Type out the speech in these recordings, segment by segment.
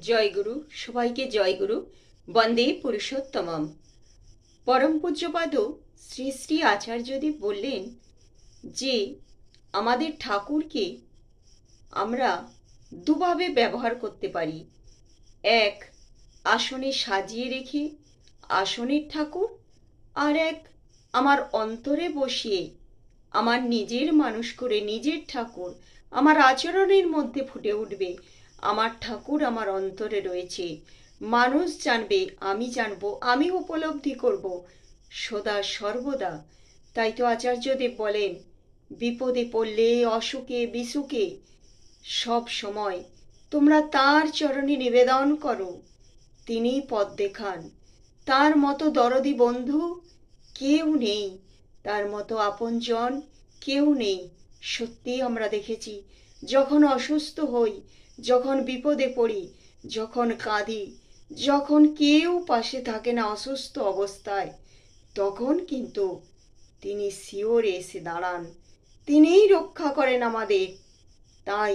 জয়গুরু, সবাইকে জয়গুরু। বন্দে পুরুষোত্তমম। পরম পূজ্যপাদ শ্রী শ্রী আচার্যদেব বললেন যে আমাদের ঠাকুরকে আমরা দুভাবে ব্যবহার করতে পারি। এক, আসনে সাজিয়ে রেখে আসনের ঠাকুর, আর এক, আমার অন্তরে বসিয়ে আমার নিজের মানুষ করে নিজের ঠাকুর আমার আচরণের মধ্যে ফুটে উঠবে। আমার ঠাকুর আমার অন্তরে রয়েছে, মানুষ জানবে, আমি জানবো, আমি উপলব্ধি করব সদা সর্বদা। তাই তো আচার্যদেব বলেন, বিপদে পড়লে, অসুখে বিসুখে সব সময় তোমরা তার চরণে নিবেদন করো, তিনিই পথ দেখান। তার মতো দরদি বন্ধু কেউ নেই, তার মতো আপনজন কেউ নেই। সত্যি আমরা দেখেছি, যখন অসুস্থ হই, যখন বিপদে পড়ি, যখন কাঁদি, যখন কেউ পাশে থাকে না অসুস্থ অবস্থায়, তখন কিন্তু তিনি শিওরে এসে দাঁড়ান, তিনিই রক্ষা করেন আমাদের। তাই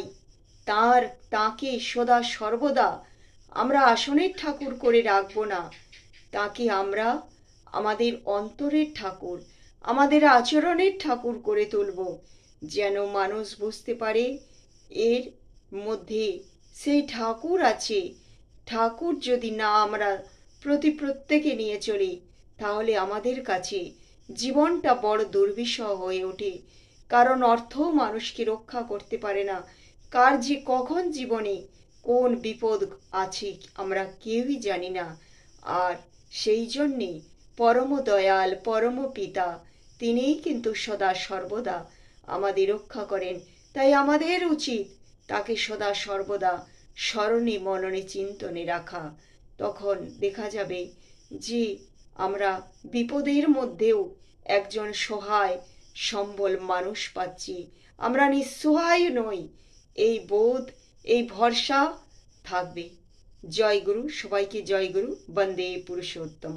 তাকে সদা সর্বদা আমরা আসনের ঠাকুর করে রাখবো না, তাকে আমরা আমাদের অন্তরের ঠাকুর, আমাদের আচরণের ঠাকুর করে তুলব, যেন মানুষ বুঝতে পারে এর মধ্যে সেই ঠাকুর আছে। ঠাকুর যদি না আমরা প্রত্যেকে নিয়ে চলি, তাহলে আমাদের কাছে জীবনটা বড় দুর্বিষহ হয়ে ওঠে। কারণ অর্থও মানুষকে রক্ষা করতে পারে না। কার যে কখন জীবনে কোন বিপদ আছে আমরা কেউই জানি না। আর সেই জন্যে পরম দয়াল পরম পিতা তিনিই কিন্তু সদা সর্বদা আমাদের রক্ষা করেন। তাই আমাদের উচিত তাকে সদা সর্বদা স্মরণে মননে চিন্তনে রাখা। তখন দেখা যাবে যে আমরা বিপদের মধ্যেও একজন সহায় সম্বল মানুষ পাচ্ছি, আমরা নিঃসহায় নই, এই বোধ, এই ভরসা থাকবে। জয় গুরু, সবাইকে জয় গুরু। বন্দে পুরুষোত্তম।